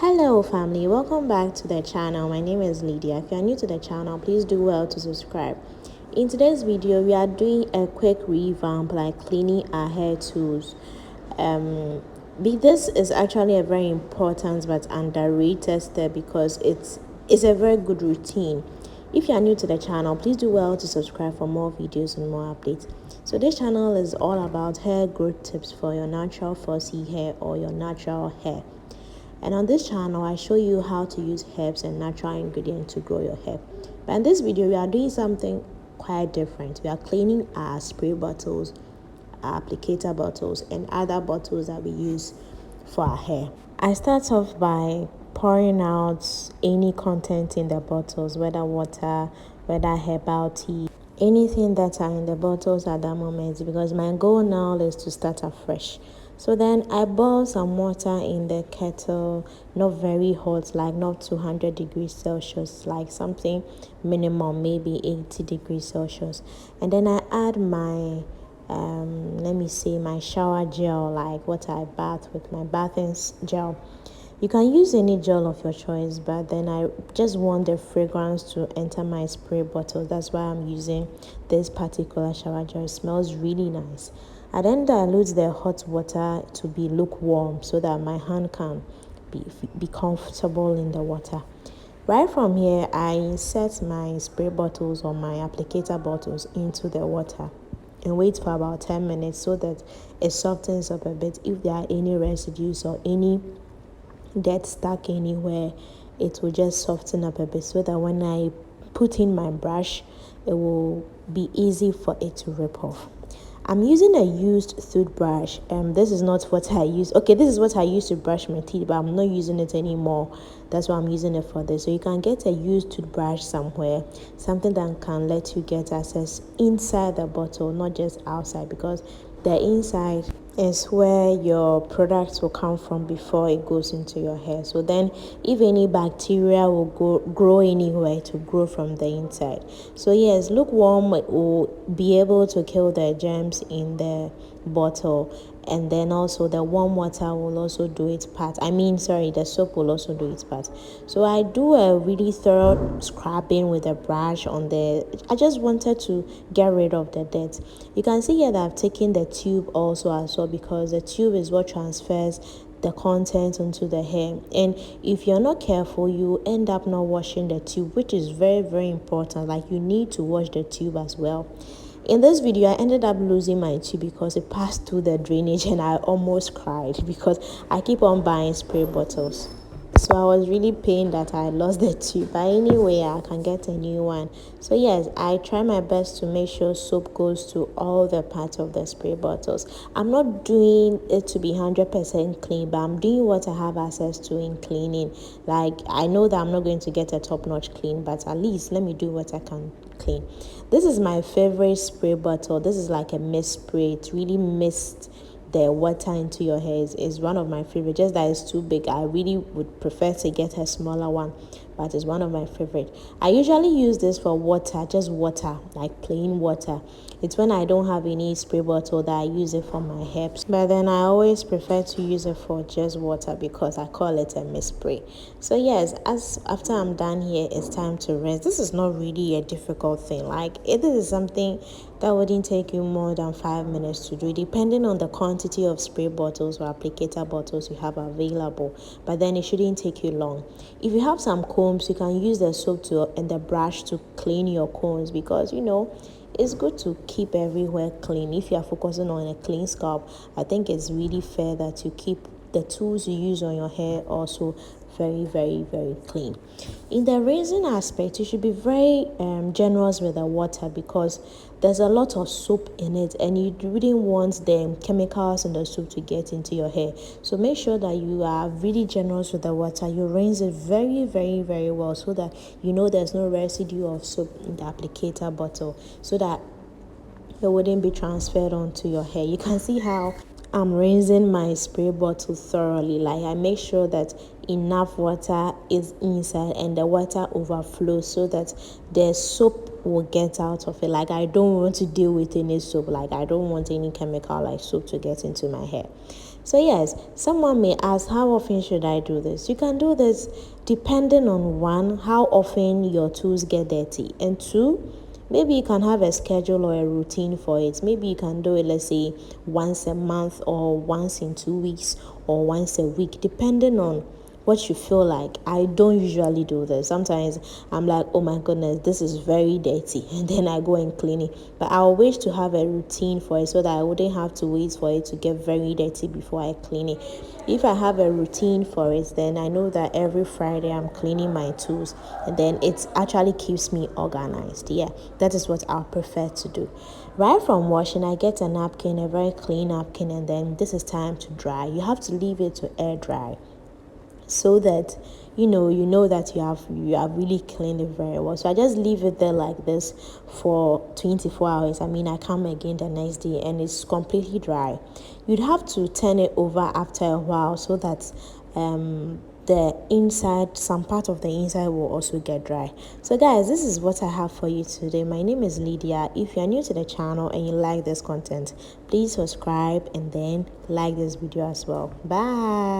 Hello family, welcome back to the channel. My name is Lydia. If you are new to the channel, please do well to subscribe. In today's video, we are doing a quick revamp, like cleaning our hair tools. This is actually a very important but underrated step because it's a very good routine. If you are new to the channel, please do well to subscribe for more videos and more updates. So this channel is all about hair growth tips for your natural fussy hair or your natural hair. And on this channel, I show you how to use herbs and natural ingredients to grow your hair. But in this video, we are doing something quite different. We are cleaning our spray bottles, our applicator bottles, and other bottles that we use for our hair. I start off by pouring out any content in the bottles, whether water, whether herbal tea, anything that are in the bottles at that moment, because my goal now is to start afresh. So then I boil some water in the kettle, not very hot, like not 200 degrees Celsius, like something minimum, maybe 80 degrees Celsius. And then I add my my shower gel, like what I bath with, my bathing gel. You can use any gel of your choice, but then I just want the fragrance to enter my spray bottle. That's why I'm using this particular shower gel. It smells really nice. I then dilute the hot water to be lukewarm so that my hand can be comfortable in the water. Right from here, I insert my spray bottles or my applicator bottles into the water and wait for about 10 minutes so that it softens up a bit. If there are any residues or any dirt stuck anywhere, it will just soften up a bit so that when I put in my brush, it will be easy for it to rip off. I'm using a used toothbrush. This is not what I use. Okay, this is what I used to brush my teeth, but I'm not using it anymore. That's why I'm using it for this. So you can get a used toothbrush somewhere, something that can let you get access inside the bottle, not just outside, because the inside is where your products will come from before it goes into your hair. So then if any bacteria will grow anywhere, to grow from the inside. So yes, lukewarm will be able to kill the germs in the bottle, and then also the warm water will also do its part. The soap will also do its part. So I do a really thorough scrubbing with a brush on I just wanted to get rid of the dirt. You can see here that I've taken the tube also as well, because the tube is what transfers the content onto the hair, and if you're not careful, you end up not washing the tube, which is very, very important. Like, you need to wash the tube as well. In this video, I ended up losing my tube because it passed through the drainage, and I almost cried because I keep on buying spray bottles. So I was really pained that I lost the tube, but anyway, I can get a new one. So yes, I try my best to make sure soap goes to all the parts of the spray bottles. I'm not doing it to be 100% clean, but I'm doing what I have access to in cleaning. Like, I know that I'm not going to get a top-notch clean, but at least let me do what I can clean. This is my favorite spray bottle. This is like a mist spray. It really mist the water into your hair. Is one of my favorite, just that it's too big. I really would prefer to get a smaller one, but it's one of my favorite. I usually use this for water, just water, like plain water. It's when I don't have any spray bottle that I use it for my hair, but then I always prefer to use it for just water because I call it a mist spray. So yes, after I'm done here, it's time to rinse. This is not really a difficult thing. Like, it is something that wouldn't take you more than 5 minutes to do, depending on the quantity of spray bottles or applicator bottles you have available. But then it shouldn't take you long. If you have some combs, you can use the soap and the brush to clean your combs, because it's good to keep everywhere clean. If you are focusing on a clean scalp, I think it's really fair that you keep the tools you use on your hair also very, very, very clean. In the rinsing aspect, you should be very generous with the water, because there's a lot of soap in it, and you wouldn't want the chemicals in the soap to get into your hair. So make sure that you are really generous with the water. You rinse it very, very, very well, so that there's no residue of soap in the applicator bottle, so that it wouldn't be transferred onto your hair. You can see how I'm rinsing my spray bottle thoroughly. Like, I make sure that enough water is inside and the water overflows so that the soap will get out of it. Like, I don't want to deal with any soap. Like, I don't want any chemical like soap to get into my hair. So yes, someone may ask, how often should I do this? You can do this depending on one, how often your tools get dirty, and two, maybe you can have a schedule or a routine for it. Maybe you can do it, let's say, once a month or once in 2 weeks or once a week, depending on what you feel like. I don't usually do this. Sometimes I'm like, oh my goodness, this is very dirty, and then I go and clean it. But I wish to have a routine for it so that I wouldn't have to wait for it to get very dirty before I clean it. If I have a routine for it, then I know that every Friday I'm cleaning my tools, and then it actually keeps me organized. Yeah, that is what I prefer to do. Right from washing, I get a napkin, a very clean napkin, and then this is time to dry. You have to leave it to air dry, so that you know that you have really cleaned it very well. So I just leave it there like this for 24 hours. I mean, I come again the next day and it's completely dry. You'd have to turn it over after a while so that the inside, some part of the inside will also get dry. So guys, this is what I have for you today. My name is Lydia. If you are new to the channel and you like this content, please subscribe and then like this video as well. Bye.